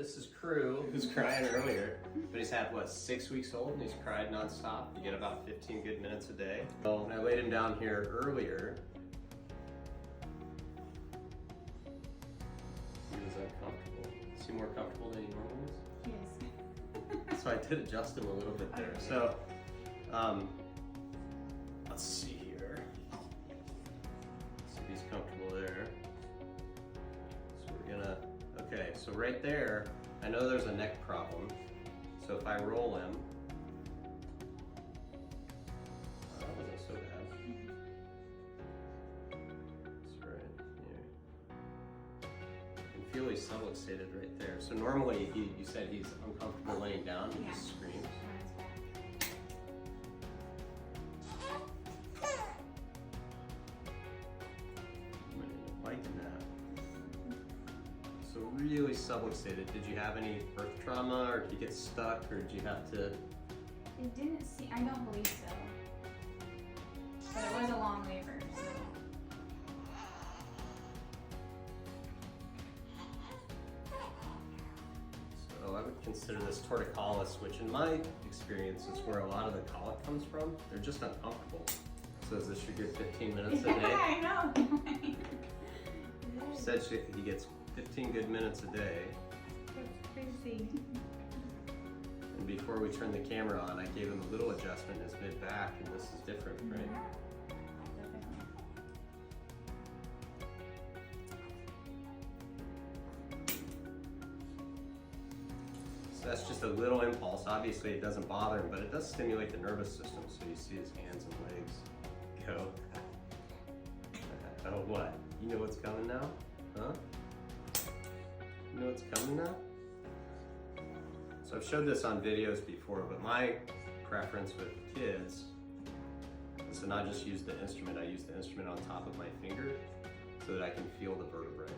this is Crew, who's crying earlier, but he's had, what, 6 weeks old, and he's cried nonstop. You get about 15 good minutes a day. So when I laid him down here earlier, he was uncomfortable. Is he more comfortable than he normally is? Yes. So I did adjust him a little bit there. So, let's see here. See if he's comfortable there. So we're gonna, okay, so right there, I know there's a neck problem. So if I roll him, that wasn't so bad. That's right here. You can feel he's subluxated right there. So normally, you said he's uncomfortable laying down, he just screams. Liking that. So really subluxated. Did you have any birth trauma, or did you get stuck, or did you have to? It didn't seem, I don't believe so. But it was a long labor, so. So I would consider this torticollis, which in my experience is where a lot of the colic comes from. They're just uncomfortable. So is this should get 15 minutes a day? I know. She said he gets 15 good minutes a day. That's crazy. And before we turned the camera on, I gave him a little adjustment in his mid-back, and this is different, right? So that's just a little impulse. Obviously it doesn't bother him, but it does stimulate the nervous system, so you see his hands and legs go. Oh, what? You know what's coming now? Huh? You know what's coming now? So I've showed this on videos before, but my preference with kids is to not just use the instrument. I use the instrument on top of my finger so that I can feel the vertebrae.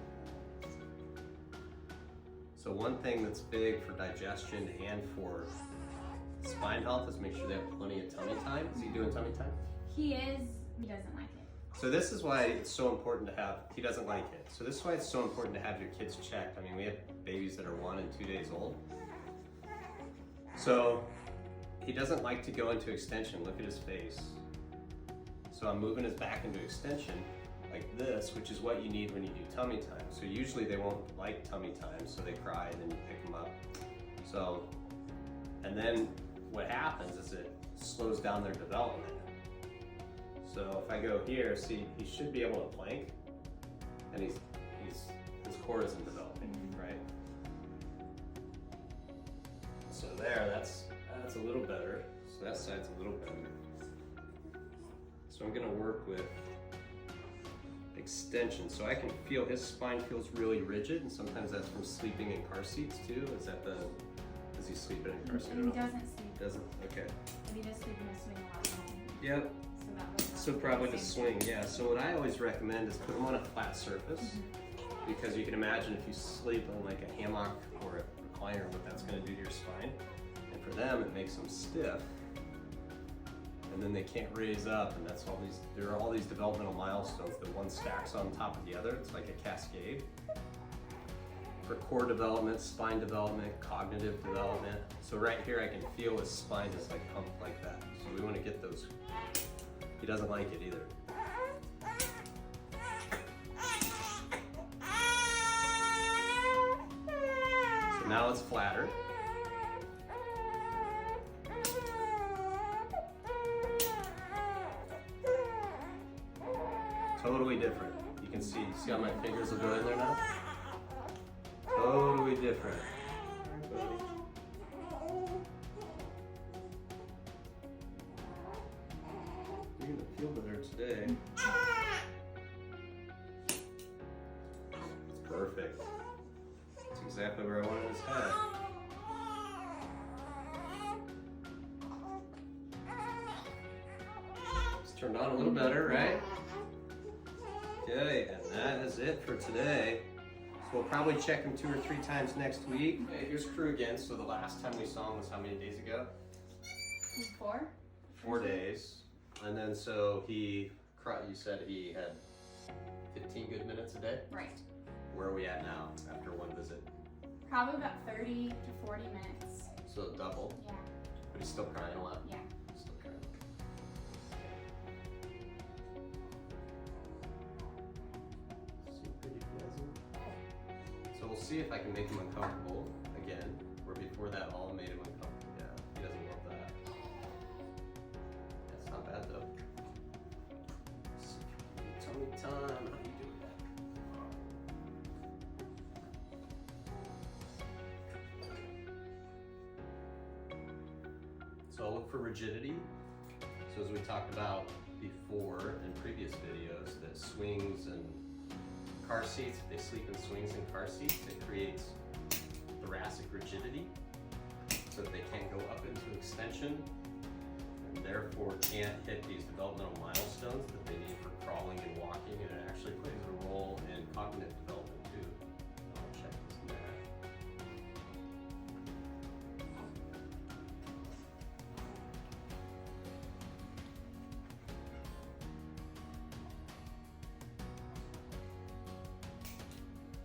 So one thing that's big for digestion and for spine health is make sure they have plenty of tummy time. Is he doing tummy time? He is, he doesn't like it. So this is why it's so important to have, he doesn't like it. So this is why it's so important to have your kids checked. I mean, we have babies that are 1 and 2 days old. So he doesn't like to go into extension. Look at his face. So I'm moving his back into extension like this, which is what you need when you do tummy time. So usually they won't like tummy time, so they cry and then you pick them up. So, and then what happens is it slows down their development. So if I go here, see, he should be able to plank, and his core isn't developing, right? So there, that's a little better. So that side's a little better. So I'm gonna work with extension. So I can feel his spine feels really rigid, and sometimes that's from sleeping in car seats too. Is that does he sleep in a car seat at all? He doesn't sleep. Doesn't? Okay. But he does sleep in a swing a lot more. Yep. So that was So probably the swing, yeah. So what I always recommend is put them on a flat surface, because you can imagine if you sleep on like a hammock or a recliner, what that's gonna do to your spine. And for them, it makes them stiff, and then they can't raise up, and that's there are all these developmental milestones that one stacks on top of the other. It's like a cascade. For core development, spine development, cognitive development. So right here I can feel his spine is like humped like that. So we want to get those. He doesn't like it either. So now it's flatter. Totally different. You can see how my fingers will go in there now? Totally different. You're gonna feel better today. It's perfect. That's exactly where I wanted his head. It's turned on a little better, right? Okay, and that is it for today. So we'll probably check him 2 or 3 times next week. Okay, here's Crew again. So the last time we saw him was how many days ago? 4. 4 days. And then so you said he had 15 good minutes a day? Right. Where are we at now after 1 visit? Probably about 30 to 40 minutes. So double. Yeah. But he's still crying a lot. Yeah. Still crying. Seem pretty pleasant. So we'll see if I can make him uncomfortable again, where before that all made him uncomfortable. Yeah, he doesn't love that. That's not bad though. Tummy time. How do you do that? So I'll look for rigidity. So as we talked about before in previous videos, that swings and car seats, if they sleep in swings and car seats, it creates thoracic rigidity so that they can't go up into extension and therefore can't hit these developmental milestones that they need for crawling and walking, and it actually plays a role in cognitive development too. I'll check this neck.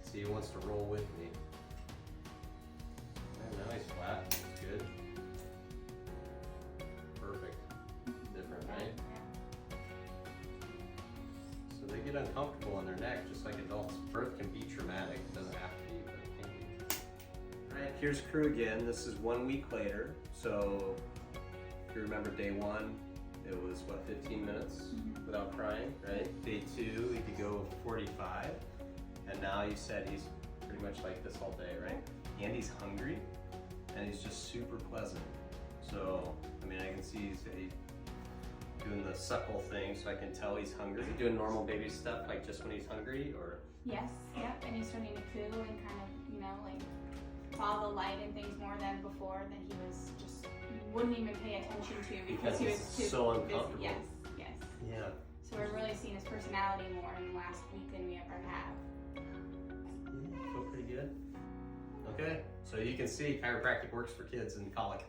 See, he wants to roll with me. Yeah, now he's flat. That's good. Perfect. Different, right? So they get uncomfortable on their neck just like adults. Birth can be traumatic. It doesn't have to be, but it can be. Alright, here's Crew again. This is 1 week later. So if you remember day 1, it was what, 15 minutes without crying, right? Day 2, he could go 45. And now you said he's pretty much like this all day, right? And he's hungry, and he's just super pleasant. So, I mean, I can see he's doing the suckle thing, so I can tell he's hungry. Is he doing normal baby stuff, like just when he's hungry, or? Yes, yep, and he's starting to coo and kind of, you know, like follow the light and things more than before that he was just, wouldn't even pay attention to because he was too so busy. uncomfortable. Yes, yes. Yeah. So we're really seeing his personality more in the last week than we ever have. Feel pretty good? Okay, so you can see chiropractic works for kids and colic.